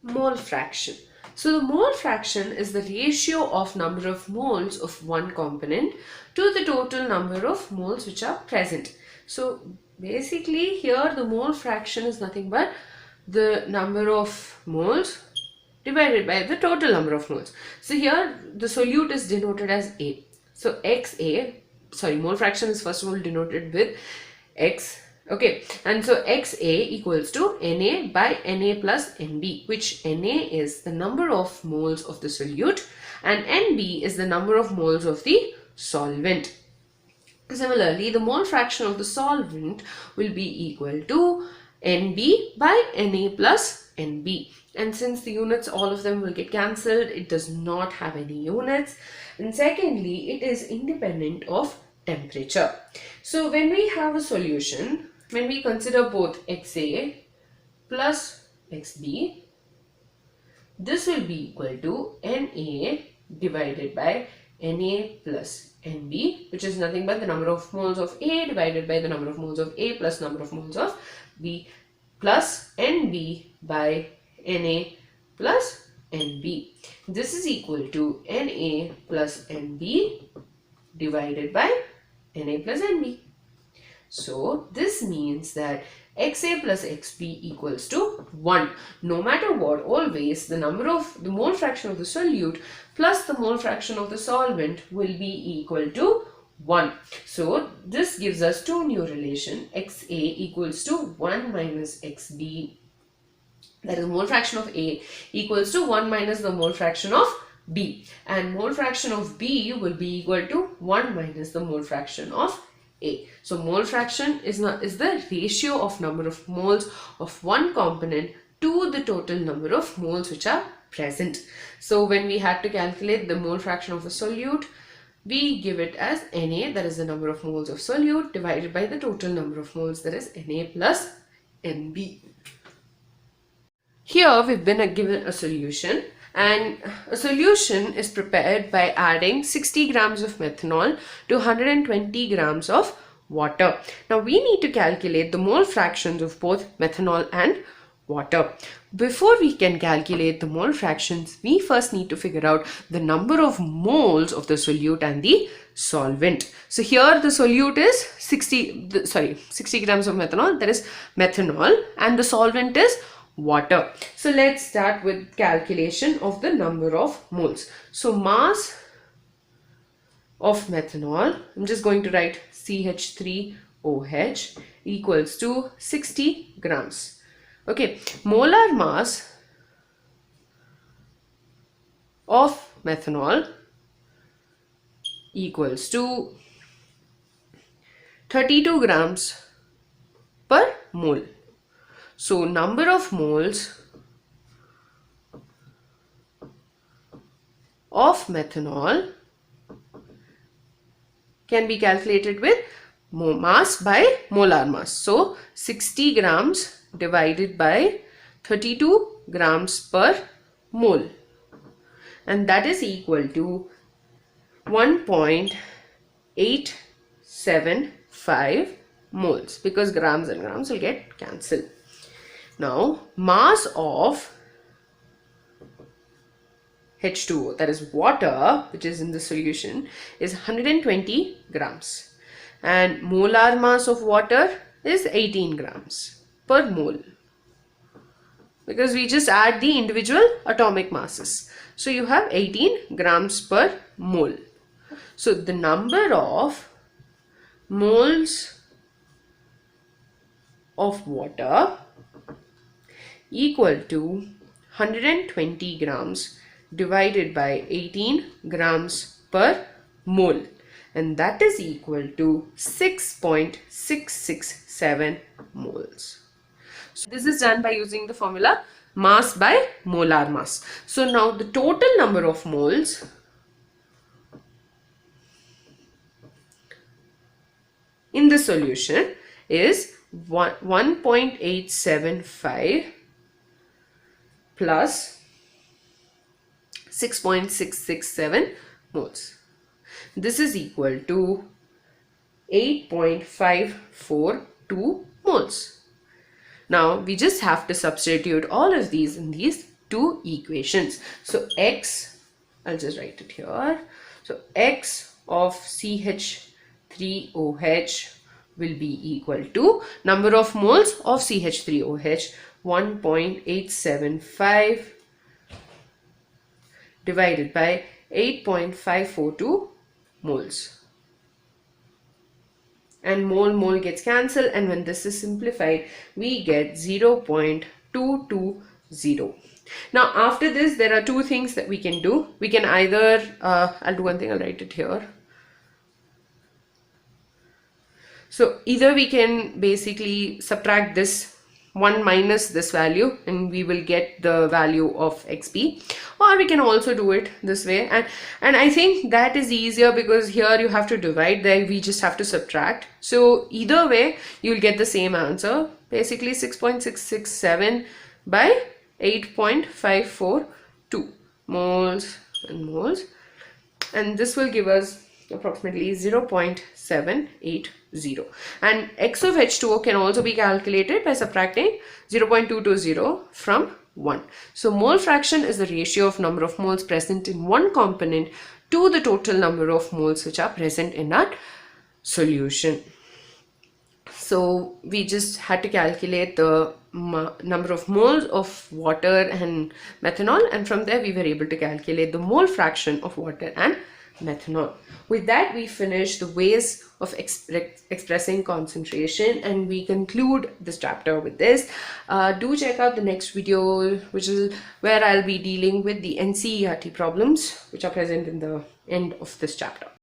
mole fraction. So the mole fraction is the ratio of number of moles of one component to the total number of moles which are present. So basically here the mole fraction is nothing but the number of moles divided by the total number of moles. So here the solute is denoted as A. So mole fraction is first of all denoted with X. Okay, and so XA equals to Na by Na plus Nb, which Na is the number of moles of the solute and Nb is the number of moles of the solvent. Similarly, the mole fraction of the solvent will be equal to Nb by Na plus Nb. And since the units, all of them will get cancelled, it does not have any units. And secondly, it is independent of temperature. So when we have a solution, when we consider both XA plus XB, this will be equal to Na divided by Na plus Nb, which is nothing but the number of moles of A divided by the number of moles of A plus number of moles of B, plus Nb by Na plus Nb. This is equal to Na plus Nb divided by Na plus Nb. So this means that XA plus XB equals to 1. No matter what, always the mole fraction of the solute plus the mole fraction of the solvent will be equal to 1. So this gives us two new relation. XA equals to 1 minus XB, that is mole fraction of A, equals to 1 minus the mole fraction of B, and mole fraction of B will be equal to 1 minus the mole fraction of A. So mole fraction is the ratio of number of moles of one component to the total number of moles which are present. So when we had to calculate the mole fraction of a solute, we give it as Na, that is the number of moles of solute, divided by the total number of moles, that is Na plus Nb. Here we've been given a solution, and a solution is prepared by adding 60 grams of methanol to 120 grams of water. Now we need to calculate the mole fractions of both methanol and water. Before we can calculate the mole fractions, we first need to figure out the number of moles of the solute and the solvent. So here the solute is 60 grams of methanol, that is methanol, and the solvent is water. So let's start with calculation of the number of moles. So mass of methanol, I'm just going to write CH3OH equals to 60 grams. Okay, molar mass of methanol equals to 32 grams per mole. So number of moles of methanol can be calculated with mass by molar mass. So 60 grams divided by 32 grams per mole, and that is equal to 1.875 moles, because grams and grams will get cancelled. Now mass of H2O, that is water, which is in the solution, is 120 grams, and molar mass of water is 18 grams per mole, because we just add the individual atomic masses. So you have 18 grams per mole. So the number of moles of water equal to 120 grams divided by 18 grams per mole, and that is equal to 6.667 moles. So this is done by using the formula mass by molar mass. So now the total number of moles in the solution is 1.875 plus 6.667 moles. This is equal to 8.542 moles. Now we just have to substitute all of these in these two equations. So X, I'll just write it here. So X of CH3OH will be equal to number of moles of CH3OH 1.875 divided by 8.542 moles. And mole gets cancelled, and when this is simplified we get 0.220. Now after this there are two things that we can do. We can either I'll do one thing, I'll write it here. So either we can basically subtract this 1 minus this value and we will get the value of xp, or we can also do it this way, and I think that is easier because here you have to divide, there we just have to subtract. So either way you'll get the same answer, basically 6.667 by 8.542 moles and moles, and this will give us approximately 0.780. And X of H2O can also be calculated by subtracting 0.220 from 1. So mole fraction is the ratio of number of moles present in one component to the total number of moles which are present in our solution. So we just had to calculate the number of moles of water and methanol, and from there we were able to calculate the mole fraction of water and methanol. With that we finish the ways of expressing concentration, and we conclude this chapter with this. Do check out the next video, which is where I'll be dealing with the NCERT problems which are present in the end of this chapter.